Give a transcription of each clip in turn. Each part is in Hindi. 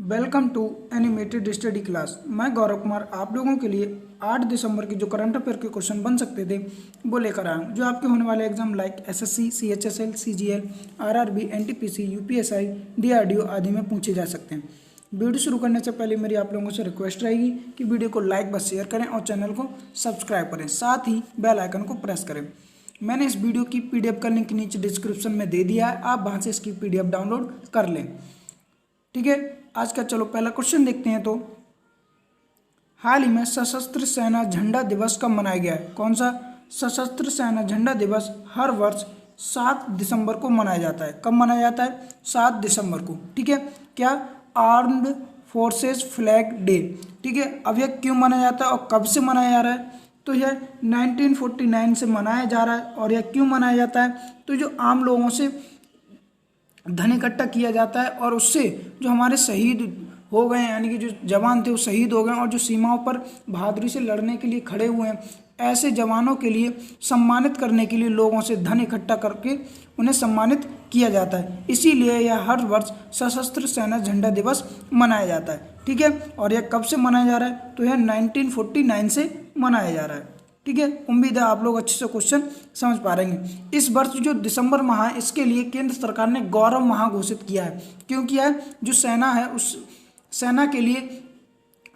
Welcome to animated study class. मैं गौरव कुमार आप लोगों के लिए 8 दिसंबर की जो करंट अफेयर के क्वेश्चन बन सकते थे वो लेकर आया हूँ, जो आपके होने वाले exam like SSC, CHSL, CGL, RRB, NTPC, UPSI, DRDO आदि में पूछे जा सकते हैं। वीडियो शुरू करने से पहले मेरी आप लोगों से रिक्वेस्ट रहेगी कि वीडियो को लाइक व शेयर करें और चैनल को सब्सक्राइब करें, साथ ही बेल आइकन को प्रेस करें। मैंने इस वीडियो की पीडीएफ का लिंक नीचे डिस्क्रिप्शन में दे दिया है, आप वहाँ से इसकी पीडीएफ डाउनलोड कर लें। ठीक है, आज का चलो पहला क्वेश्चन देखते हैं। तो हाल ही में सशस्त्र सेना झंडा दिवस कब मनाया गया है? कौन सा? सशस्त्र सेना झंडा दिवस हर वर्ष 7 दिसंबर को मनाया जाता है। कब मनाया जाता है? 7 दिसंबर को। ठीक है, क्या? Armed forces flag day. ठीक है, अब यह क्यों मनाया जाता है और कब से मनाया जा रहा है? तो यह 1949 से मनाया जा रहा है। और यह क्यों मनाया जाता है? तो जो आम लोगों से धन इकट्ठा किया जाता है और उससे जो हमारे शहीद हो गए हैं, यानी कि जो जवान थे वो शहीद हो गए और जो सीमाओं पर बहादुरी से लड़ने के लिए खड़े हुए हैं, ऐसे जवानों के लिए सम्मानित करने के लिए लोगों से धन इकट्ठा करके उन्हें सम्मानित किया जाता है। इसीलिए यह हर वर्ष सशस्त्र सेना झंडा दिवस मनाया जाता है। ठीक है, और यह कब से मनाया जा रहा है? तो यह 1949 से मनाया जा रहा है। ठीक है, उम्मीद है आप लोग अच्छे से क्वेश्चन समझ पा रहे हैं। इस वर्ष जो दिसंबर माह है, इसके लिए केंद्र सरकार ने गौरव माह घोषित किया है। क्यों किया है? जो सेना है उस सेना के लिए,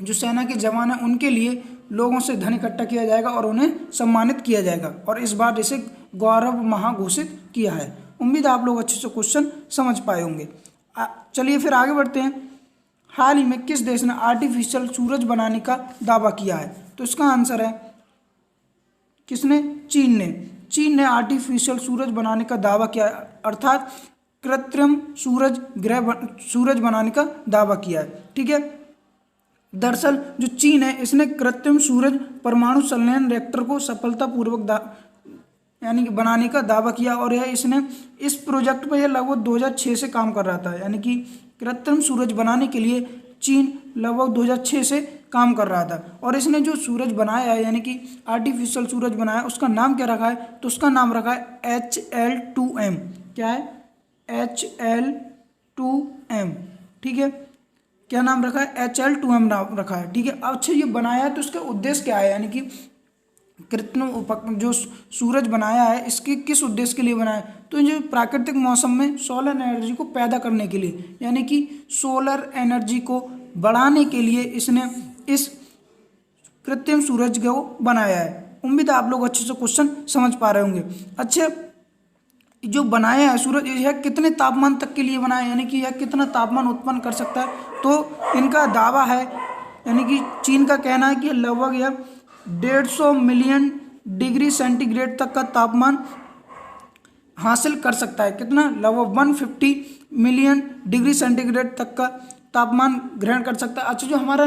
जो सेना के जवान हैं उनके लिए लोगों से धन इकट्ठा किया जाएगा और उन्हें सम्मानित किया जाएगा, और इस बार इसे गौरव माह घोषित किया है। उम्मीद है आप लोग अच्छे से क्वेश्चन समझ पाए होंगे। चलिए फिर आगे बढ़ते हैं। हाल ही में किस देश ने आर्टिफिशियल सूरज बनाने का दावा किया है? तो इसका आंसर है किसने? चीन ने। चीन ने आर्टिफिशियल सूरज बनाने का दावा किया है, अर्थात कृत्रिम सूरज बनाने का दावा किया है। ठीक है, दरअसल जो चीन है इसने कृत्रिम सूरज परमाणु संलयन रिएक्टर को सफलतापूर्वक यानी कि बनाने का दावा किया, और यह इसने इस प्रोजेक्ट पर यह लगभग 2006 से काम कर रहा था। यानी कि कृत्रिम सूरज बनाने के लिए चीन लगभग 2006 से काम कर रहा था। और इसने जो सूरज बनाया है, यानी कि आर्टिफिशियल सूरज बनाया, उसका नाम क्या रखा है? तो उसका नाम रखा है HL2M। क्या है? HL2M। ठीक है, क्या नाम रखा है? HL2M नाम रखा है। ठीक है, अच्छा ये बनाया है तो इसका उद्देश्य क्या है? यानी कि कृत्रिम जो सूरज बनाया है इसके किस उद्देश्य के लिए बनाया है? तो जो प्राकृतिक मौसम में सोलर एनर्जी को पैदा करने के लिए, यानी कि सोलर एनर्जी को बढ़ाने के लिए इसने इस कृत्रिम सूरज को बनाया है। उम्मीद है आप लोग अच्छे से क्वेश्चन समझ पा रहे होंगे। अच्छा, जो बनाया है सूरज, यह कितने तापमान तक के लिए बनाया है? यानी कि यह कितना तापमान उत्पन्न कर सकता है? तो इनका दावा है, यानी कि चीन का कहना है कि लगभग यह 150 मिलियन डिग्री सेंटीग्रेड तक का तापमान हासिल कर सकता है। कितना? लगभग 150 मिलियन डिग्री सेंटीग्रेड तक का तापमान ग्रहण कर सकता है। अच्छा, जो हमारा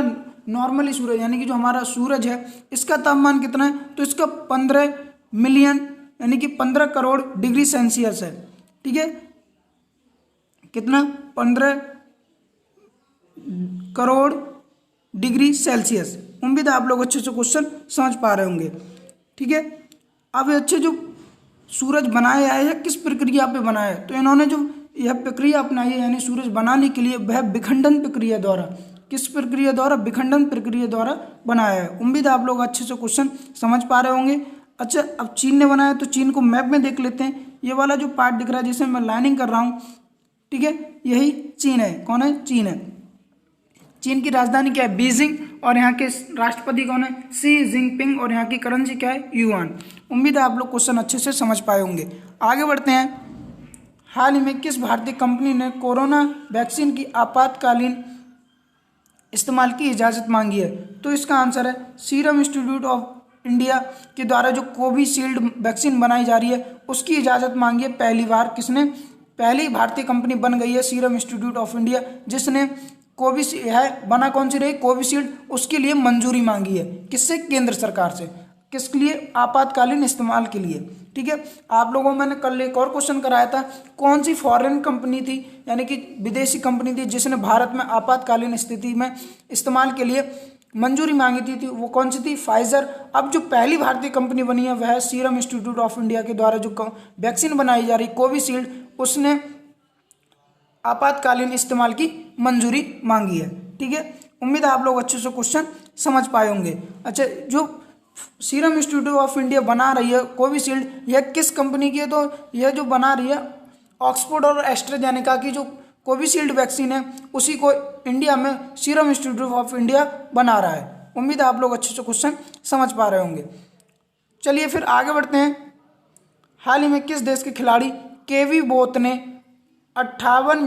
नॉर्मली सूरज, यानी कि जो हमारा सूरज है, इसका तापमान कितना है? तो इसका 15 मिलियन यानी कि 15 करोड़ डिग्री सेल्सियस है। ठीक है, कितना? 15 करोड़ डिग्री सेल्सियस। उम्मीद है आप लोग अच्छे से क्वेश्चन समझ पा रहे होंगे। ठीक है, अब अच्छे जो सूरज बनाया है यह किस प्रक्रिया पे बनाया है? तो इन्होंने जो यह प्रक्रिया अपनाई है, यानी सूरज बनाने के लिए, वह विखंडन प्रक्रिया द्वारा, किस प्रक्रिया द्वारा? विखंडन प्रक्रिया द्वारा बनाया है। उम्मीद है आप लोग अच्छे से क्वेश्चन समझ पा रहे होंगे। अच्छा, अब चीन ने बनाया तो चीन को मैप में देख लेते हैं। ये वाला जो पार्ट दिख रहा है जिसे मैं लाइनिंग कर रहा हूँ, ठीक है, यही चीन है। कौन है? चीन है। चीन की राजधानी क्या है? बीजिंग। और यहाँ के राष्ट्रपति कौन है? Xi Jinping. और यहाँ की करेंसी क्या है? युआन। उम्मीद है आप लोग क्वेश्चन अच्छे से समझ पाए होंगे। आगे बढ़ते हैं। हाल ही में किस भारतीय कंपनी ने कोरोना वैक्सीन की आपातकालीन इस्तेमाल की इजाज़त मांगी है? तो इसका आंसर है सीरम इंस्टीट्यूट ऑफ इंडिया के द्वारा जो कोविशील्ड वैक्सीन बनाई जा रही है उसकी इजाज़त मांगी है। पहली बार किसने? पहली भारतीय कंपनी बन गई है सीरम इंस्टीट्यूट ऑफ इंडिया, जिसने कोविशील्ड है बना कौन सी रही? कोविशील्ड। उसके लिए मंजूरी मांगी है। किससे? केंद्र सरकार से। किसके लिए? आपातकालीन इस्तेमाल के लिए। ठीक है, आप लोगों मैंने कल एक और क्वेश्चन कराया था, कौन सी फॉरेन कंपनी थी, यानी कि विदेशी कंपनी थी जिसने भारत में आपातकालीन स्थिति में इस्तेमाल के लिए मंजूरी मांगी थी? वो कौन सी थी? फाइजर। अब जो पहली भारतीय कंपनी बनी है वह है सीरम इंस्टीट्यूट ऑफ इंडिया के द्वारा जो वैक्सीन बनाई जा रही कोविशील्ड, उसने आपातकालीन इस्तेमाल की मंजूरी मांगी है। ठीक है, उम्मीद है आप लोग अच्छे से क्वेश्चन समझ पाए होंगे। अच्छा, जो सीरम इंस्टीट्यूट ऑफ इंडिया बना रही है कोविशील्ड, यह किस कंपनी की है? तो यह जो बना रही है ऑक्सफोर्ड और एस्ट्राजेनेका की जो कोविशील्ड वैक्सीन है, उसी को इंडिया में सीरम इंस्टीट्यूट ऑफ इंडिया बना रहा है। उम्मीद है आप लोग अच्छे से क्वेश्चन समझ पा रहे होंगे। चलिए फिर आगे बढ़ते हैं। हाल ही में किस देश के खिलाड़ी केवी बोत ने 58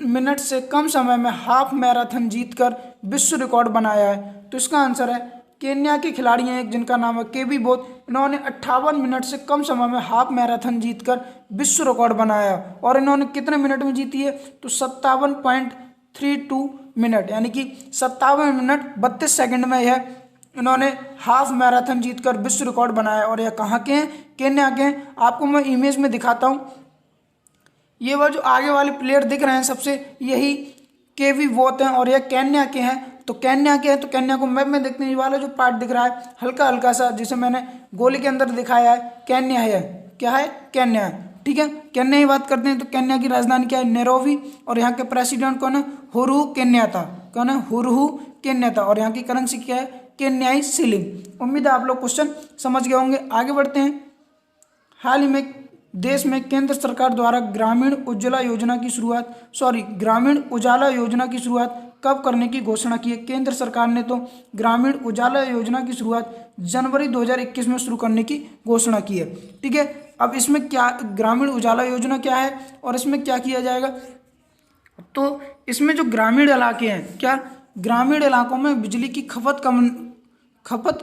मिनट से कम समय में हाफ मैराथन जीतकर विश्व रिकॉर्ड बनाया है? तो इसका आंसर है केन्या के खिलाड़ी हैं एक, जिनका नाम है केवी बोत। इन्होंने 58 मिनट से कम समय में हाफ मैराथन जीतकर विश्व रिकॉर्ड बनाया। और इन्होंने कितने मिनट में जीती है? तो 57.32 मिनट, यानी कि 57 मिनट 32 सेकंड में यह इन्होंने हाफ मैराथन जीतकर विश्व रिकॉर्ड बनाया। और यह कहाँ के हैं? केन्या के हैं। आपको मैं इमेज में दिखाता हूँ। ये वह जो आगे वाले प्लेयर दिख रहे हैं सबसे, यही केवी बोत हैं और यह केन्या के हैं। तो केन्या के हैं, तो केन्या को मैप में देखते हैं। ये वाला जो पार्ट दिख रहा है हल्का हल्का सा, जिसे मैंने गोली के अंदर दिखाया है, केन्या है। क्या है? केन्या है। ठीक है, केन्या की बात करते हैं तो केन्या की राजधानी क्या है? नैरोबी। और यहाँ के प्रेसिडेंट कौन है? हुरुहु केन्यात्ता। कौन है? हुरुहु केन्यात्ता। और यहाँ की करेंसी क्या है? केन्याई शिलिंग। उम्मीद है आप लोग क्वेश्चन समझ गए होंगे। आगे बढ़ते हैं। हाल ही में देश में केंद्र सरकार द्वारा ग्रामीण उजाला योजना की शुरुआत कब करने की घोषणा की है? केंद्र सरकार ने तो ग्रामीण उजाला योजना की शुरुआत जनवरी 2021 में शुरू करने की घोषणा की है। ठीक है, अब इसमें क्या ग्रामीण उजाला योजना क्या है और इसमें क्या किया जाएगा? तो इसमें जो ग्रामीण इलाके हैं, क्या ग्रामीण इलाकों में बिजली की खपत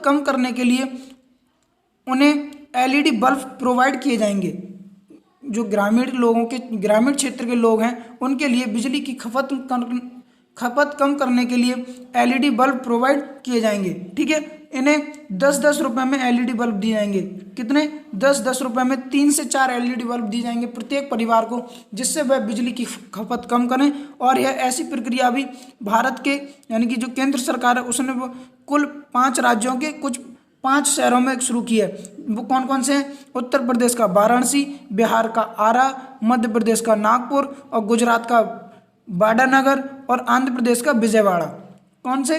कम करने के लिए उन्हें एलईडी बल्ब प्रोवाइड किए जाएंगे। जो ग्रामीण क्षेत्र के लोग हैं उनके लिए बिजली की खपत कम करने के लिए एलईडी बल्ब प्रोवाइड किए जाएंगे। ठीक है, इन्हें 10-10 रुपये में एलईडी बल्ब दिए जाएंगे। कितने? 10-10 रुपये में 3 से 4 एलईडी बल्ब दिए जाएंगे प्रत्येक परिवार को, जिससे वह बिजली की खपत कम करें। और यह ऐसी प्रक्रिया अभी भारत के, यानी कि जो केंद्र सरकार है, उसने कुल 5 राज्यों के कुछ 5 शहरों में शुरू की है। वो कौन कौन से हैं? उत्तर प्रदेश का वाराणसी, बिहार का आरा, मध्य प्रदेश का नागपुर और गुजरात का वाडानगर और आंध्र प्रदेश का विजयवाड़ा। कौन से?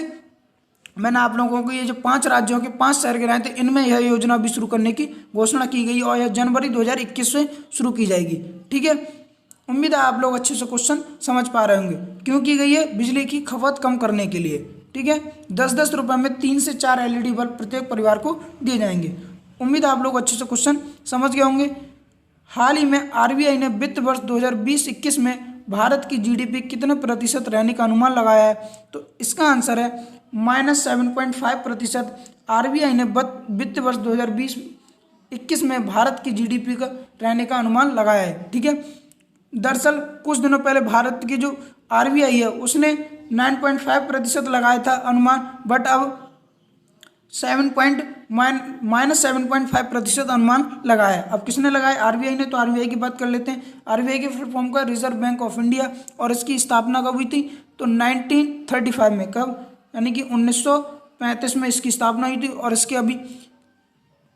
मैंने आप लोगों को ये जो 5 राज्यों के 5 शहर गिनाए थे, इनमें यह योजना भी शुरू करने की घोषणा की गई और यह जनवरी 2021 से शुरू की जाएगी। ठीक है, उम्मीद है आप लोग अच्छे से क्वेश्चन समझ पा रहे होंगे। क्यों की गई है? बिजली की खपत कम करने के लिए। ठीक है, 10-10 रुपये में 3 से 4 एलईडी बल्ब प्रत्येक परिवार को दिए जाएंगे। उम्मीद है आप लोग अच्छे से क्वेश्चन समझ गए होंगे। हाल ही में आरबीआई ने वित्त वर्ष 2020-21 में भारत की जीडीपी कितने प्रतिशत रहने का अनुमान लगाया है? तो इसका आंसर है -7.5%। आरबीआई ने वित्त वर्ष 2020-21 में भारत की जीडीपी का रहने का अनुमान लगाया है। ठीक है, दरअसल कुछ दिनों पहले भारत की जो आरबीआई है उसने 9.5% लगाया था अनुमान, बट अब -7.5% अनुमान लगाया है। अब किसने लगाया? आरबीआई ने। तो आरबीआई की बात कर लेते हैं। आरबीआई की फुल फॉर्म का रिजर्व बैंक ऑफ इंडिया, और इसकी स्थापना कब हुई थी? तो 1935 में। कब? यानी कि 1935 में इसकी स्थापना हुई थी। और इसके अभी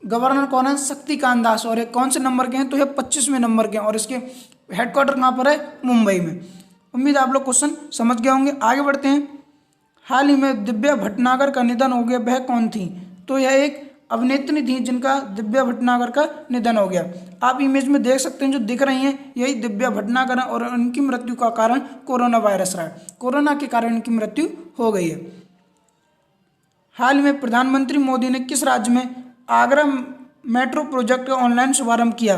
गवर्नर कौन है? शक्तिकांत दास। और ये कौन से नंबर के हैं? तो ये 25वें नंबर के हैं। और इसके हेडक्वार्टर कहाँ पर है? मुंबई में। उम्मीद आप लोग क्वेश्चन समझ गए होंगे। आगे बढ़ते हैं। हाल ही में दिव्या भटनागर का निधन हो गया। वह कौन थी? तो यह एक अभिनेत्री थी जिनका दिव्या भटनागर का निधन हो गया। आप इमेज में देख सकते हैं, जो दिख रही हैं यही दिव्या भटनागर है। और उनकी मृत्यु का कारण कोरोना वायरस रहा है। कोरोना के कारण इनकी मृत्यु हो गई है। हाल ही में प्रधानमंत्री मोदी ने किस राज्य में आगरा मेट्रो प्रोजेक्ट का ऑनलाइन शुभारंभ किया?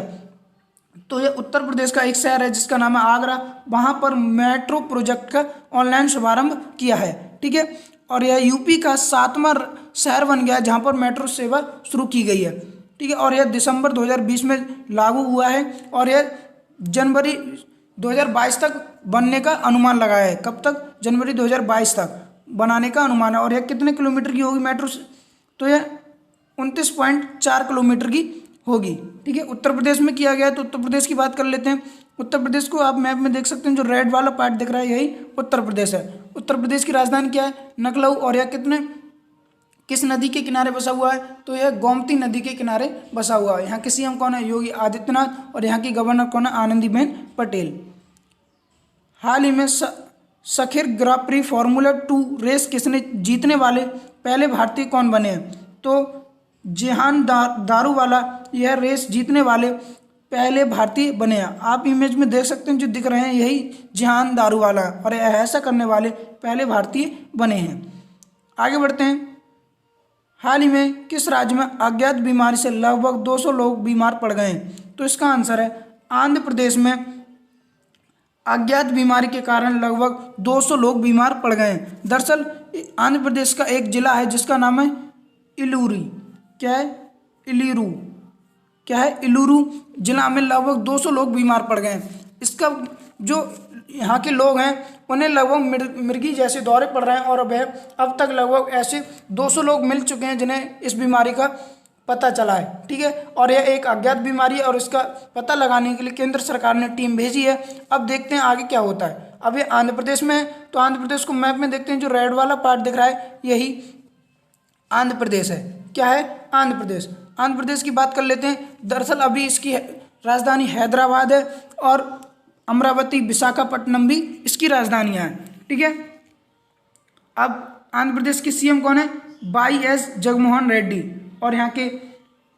तो ये उत्तर प्रदेश का एक शहर है जिसका नाम है आगरा। वहाँ पर मेट्रो प्रोजेक्ट का ऑनलाइन शुभारंभ किया है। ठीक है, और यह यूपी का 7वां शहर बन गया है जहाँ पर मेट्रो सेवा शुरू की गई है। ठीक है, और यह दिसंबर 2020 में लागू हुआ है और यह जनवरी 2022 तक बनने का अनुमान लगाया है। कब तक? जनवरी 2022 तक बनाने का अनुमान है। और यह कितने किलोमीटर की होगी मेट्रो? तो यह 29.4 किलोमीटर की होगी। ठीक है, उत्तर प्रदेश में किया गया है। तो उत्तर प्रदेश की बात कर लेते हैं। उत्तर प्रदेश को आप मैप में देख सकते हैं, जो रेड वाला पार्ट दिख रहा है यही उत्तर प्रदेश है। उत्तर प्रदेश की राजधानी क्या है? लखनऊ। और यह किस नदी के किनारे बसा हुआ है? तो यह गोमती नदी के किनारे बसा हुआ है। यहाँ के सीएम कौन है? योगी आदित्यनाथ। और यहाँ की गवर्नर कौन है? आनंदीबेन पटेल। हाल ही में सखिर ग्रां प्री फार्मूला 2 रेस किसने जीतने वाले पहले भारतीय कौन बने हैं? तो जेहान दारूवाला यह रेस जीतने वाले पहले भारतीय बने हैं। आप इमेज में देख सकते हैं जो दिख रहे हैं यही जेहान दारूवाला, और ऐसा करने वाले पहले भारतीय बने हैं। आगे बढ़ते हैं। हाल ही में किस राज्य में अज्ञात बीमारी से लगभग 200 लोग बीमार पड़ गए हैं? तो इसका आंसर है आंध्र प्रदेश में अज्ञात बीमारी के कारण लगभग 200 लोग बीमार पड़ गए हैं। दरअसल आंध्र प्रदेश का एक जिला है जिसका नाम है इलूरी। क्या है? इलीरू। क्या है? इलूरू जिला में लगभग 200 लोग बीमार पड़ गए हैं। इसका जो यहाँ के लोग हैं उन्हें लगभग मिर्गी जैसे दौरे पड़ रहे हैं, और अब तक लगभग ऐसे 200 लोग मिल चुके हैं जिन्हें इस बीमारी का पता चला है। ठीक है, और यह एक अज्ञात बीमारी है और इसका पता लगाने के लिए केंद्र सरकार ने टीम भेजी है। अब देखते हैं आगे क्या होता है। अब ये आंध्र प्रदेश में है, तो आंध्र प्रदेश को मैप में देखते हैं, जो रेड वाला पार्ट दिख रहा है यही आंध्र प्रदेश है। क्या है? आंध्र प्रदेश। आंध्र प्रदेश की बात कर लेते हैं। दरअसल अभी इसकी राजधानी हैदराबाद है और अमरावती, विशाखापट्टनम भी इसकी राजधानियाँ हैं। ठीक है, अब आंध्र प्रदेश के सीएम कौन है? वाई एस जगनमोहन रेड्डी, और यहाँ के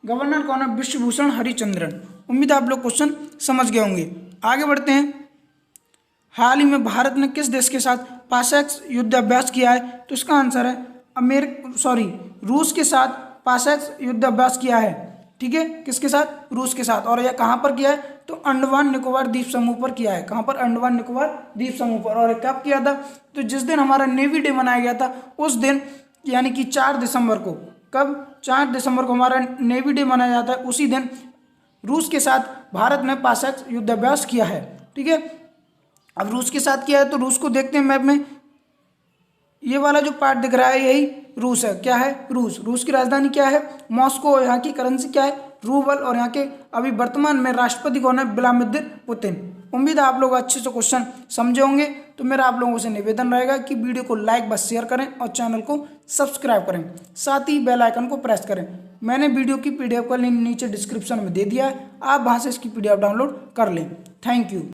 गवर्नर कौन है? विश्वभूषण हरिचंद्रन। उम्मीद है आप लोग क्वेश्चन समझ गए होंगे। आगे बढ़ते हैं। हाल ही में भारत ने किस देश के साथ पासैक्स युद्धाभ्यास किया है? तो इसका आंसर है रूस के साथ पासैक्स युद्धाभ्यास किया है। ठीक है, किसके साथ? रूस के साथ। और यह कहाँ पर किया है? तो अंडमान निकोबार द्वीप समूह पर किया है। कहाँ पर? अंडमान निकोबार द्वीप समूह पर। और कब किया था? तो जिस दिन हमारा नेवी डे मनाया गया था उस दिन, यानी कि 4 दिसंबर को। कब? 4 दिसंबर को हमारा नेवी डे मनाया जाता है। उसी दिन रूस के साथ भारत ने पासैक्स युद्धाभ्यास किया है। ठीक है, अब रूस के साथ किया है तो रूस को देखते हैं मैप में। ये वाला जो पार्ट दिख रहा है यही रूस है। क्या है? रूस। रूस की राजधानी क्या है? मॉस्को। यहाँ की करेंसी क्या है? रूबल। और यहाँ के अभी वर्तमान में राष्ट्रपति कौन है? Vladimir Putin. उम्मीद है आप लोग अच्छे से क्वेश्चन समझे होंगे। तो मेरा आप लोगों से निवेदन रहेगा कि वीडियो को लाइक बस शेयर करें और चैनल को सब्सक्राइब करें, साथ ही बेल आइकन को प्रेस करें। मैंने वीडियो की PDF का लिंक नीचे डिस्क्रिप्शन में दे दिया है, आप वहाँ से इसकी PDF डाउनलोड कर लें। Thank you.